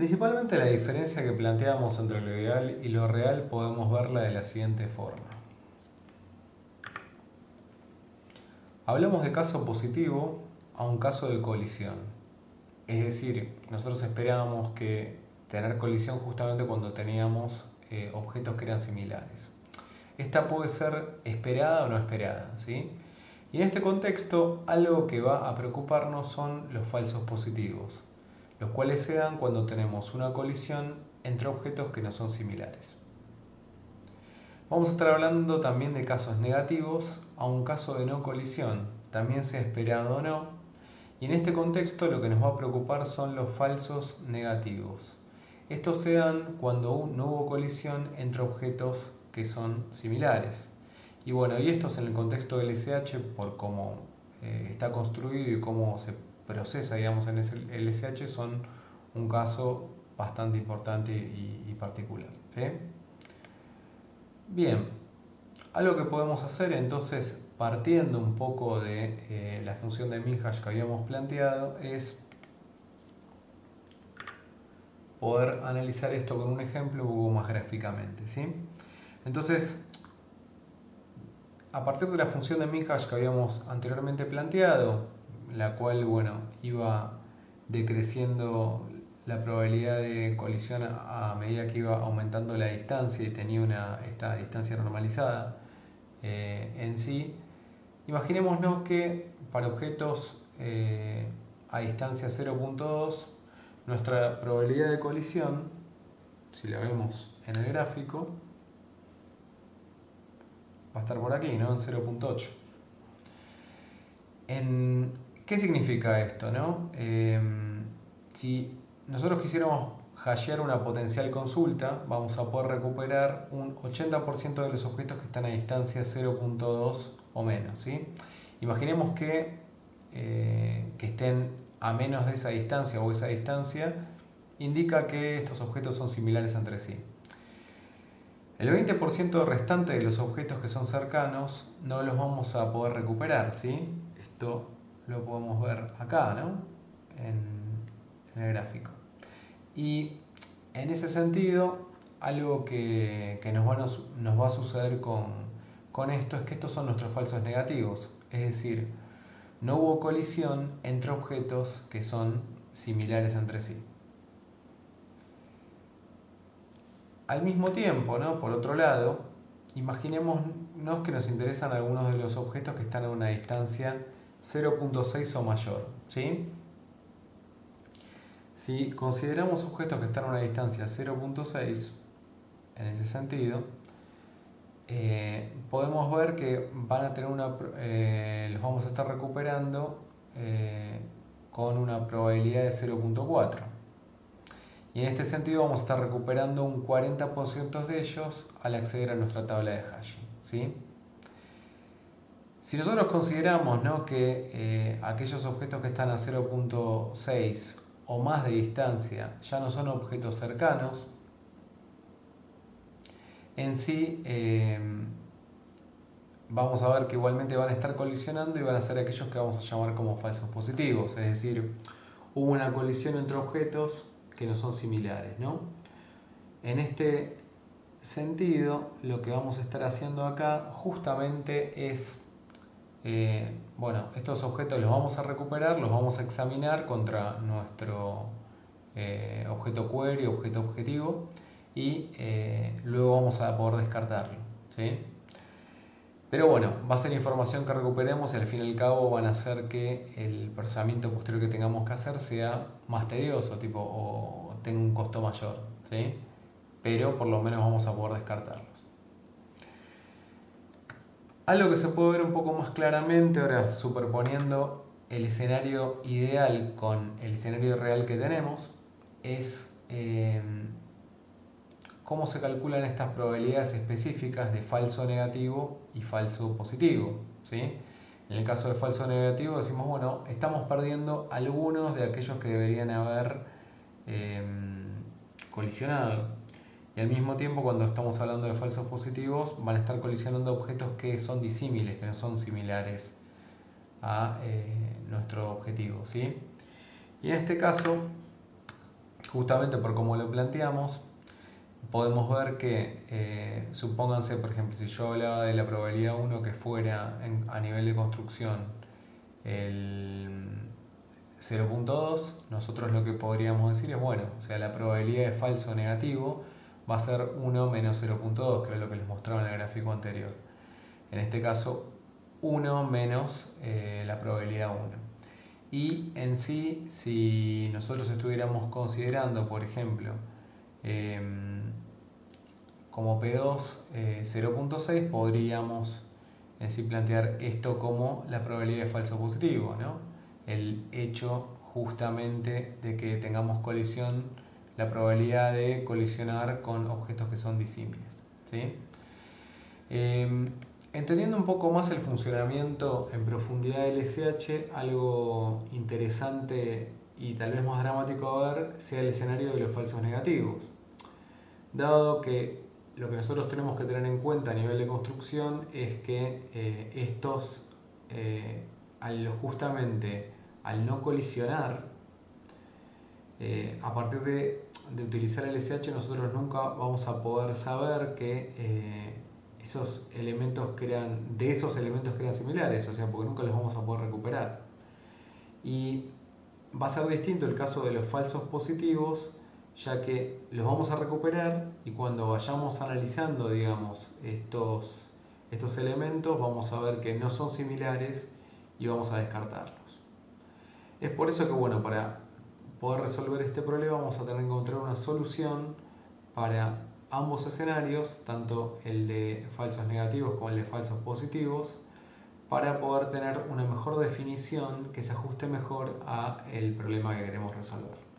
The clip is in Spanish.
Principalmente la diferencia que planteamos entre lo ideal y lo real podemos verla de la siguiente forma. Hablamos de caso positivo a un caso de colisión. Es decir, nosotros esperábamos que tener colisión justamente cuando teníamos objetos que eran similares. Esta puede ser esperada o no esperada, ¿sí? Y en este contexto, algo que va a preocuparnos son los falsos positivos, los cuales se dan cuando tenemos una colisión entre objetos que no son similares. Vamos a estar hablando también de casos negativos a un caso de no colisión, también sea esperado o no, y en este contexto lo que nos va a preocupar son los falsos negativos. Estos se dan cuando no hubo colisión entre objetos que son similares. Y bueno, y estos en el contexto del LSH, por cómo está construido y cómo se procesa, digamos, en el LSH, son un caso bastante importante y particular, ¿sí? Bien, algo que podemos hacer entonces, partiendo un poco de la función de Minhash que habíamos planteado, es poder analizar esto con un ejemplo un poco más gráficamente, ¿sí? Entonces, a partir de la función de Minhash que habíamos anteriormente planteado, la cual, bueno, iba decreciendo la probabilidad de colisión a medida que iba aumentando la distancia y tenía esta distancia normalizada en sí, imaginémonos que para objetos a distancia 0.2, nuestra probabilidad de colisión, si la vemos en el gráfico, va a estar por aquí, ¿no? En 0.8. ¿Qué significa esto, no? Si nosotros quisiéramos hashear una potencial consulta, vamos a poder recuperar un 80% de los objetos que están a distancia 0.2 o menos, ¿sí? Imaginemos que estén a menos de esa distancia o esa distancia indica que estos objetos son similares entre sí. El 20% restante de los objetos que son cercanos no los vamos a poder recuperar, ¿sí? Esto lo podemos ver acá, ¿no? En el gráfico. Y en ese sentido, algo que nos va a suceder con esto es que estos son nuestros falsos negativos. Es decir, no hubo colisión entre objetos que son similares entre sí. Al mismo tiempo, ¿no? Por otro lado, imaginémonos que nos interesan algunos de los objetos que están a una distancia 0.6 o mayor, ¿sí? Si consideramos objetos que están a una distancia 0.6, en ese sentido, podemos ver que van a tener los vamos a estar recuperando con una probabilidad de 0.4. Y en este sentido vamos a estar recuperando un 40% de ellos al acceder a nuestra tabla de hashing, ¿sí? Si nosotros consideramos, ¿no?, que aquellos objetos que están a 0.6 o más de distancia ya no son objetos cercanos, en sí vamos a ver que igualmente van a estar colisionando y van a ser aquellos que vamos a llamar como falsos positivos, es decir, hubo una colisión entre objetos que no son similares, ¿no? En este sentido, lo que vamos a estar haciendo acá justamente es, bueno, estos objetos los vamos a recuperar, los vamos a examinar contra nuestro objeto query, objeto objetivo, y luego vamos a poder descartarlo, ¿sí? Pero bueno, va a ser información que recuperemos y al fin y al cabo van a hacer que el procesamiento posterior que tengamos que hacer sea más tedioso, tipo, o tenga un costo mayor, ¿sí? Pero por lo menos vamos a poder descartarlos. Algo que se puede ver un poco más claramente, ahora superponiendo el escenario ideal con el escenario real que tenemos, es cómo se calculan estas probabilidades específicas de falso negativo y falso positivo, ¿sí? En el caso de falso negativo decimos, bueno, estamos perdiendo algunos de aquellos que deberían haber colisionado. Y al mismo tiempo, cuando estamos hablando de falsos positivos, van a estar colisionando objetos que son disímiles, que no son similares a nuestro objetivo, ¿sí? Y en este caso, justamente por cómo lo planteamos, podemos ver que, supónganse, por ejemplo, si yo hablaba de la probabilidad 1 que fuera a nivel de construcción el 0.2, nosotros lo que podríamos decir es, bueno, o sea, la probabilidad de falso negativo va a ser 1 menos 0.2, que es lo que les mostraba en el gráfico anterior. En este caso, 1 menos la probabilidad 1. Y en sí, si nosotros estuviéramos considerando, por ejemplo, como P2 0.6, podríamos en sí plantear esto como la probabilidad de falso positivo, ¿no? El hecho justamente de que tengamos colisión, la probabilidad de colisionar con objetos que son disímiles, ¿sí? Entendiendo un poco más el funcionamiento en profundidad del SH, algo interesante y tal vez más dramático a ver sea el escenario de los falsos negativos. Dado que lo que nosotros tenemos que tener en cuenta a nivel de construcción es que estos, justamente al no colisionar, a partir de utilizar el SH, nosotros nunca vamos a poder saber que esos elementos de esos elementos que eran similares, o sea, porque nunca los vamos a poder recuperar. Y va a ser distinto el caso de los falsos positivos, ya que los vamos a recuperar y cuando vayamos analizando, digamos, estos elementos, vamos a ver que no son similares y vamos a descartarlos. Es por eso que, bueno, para poder resolver este problema vamos a tener que encontrar una solución para ambos escenarios, tanto el de falsos negativos como el de falsos positivos, para poder tener una mejor definición que se ajuste mejor a el problema que queremos resolver.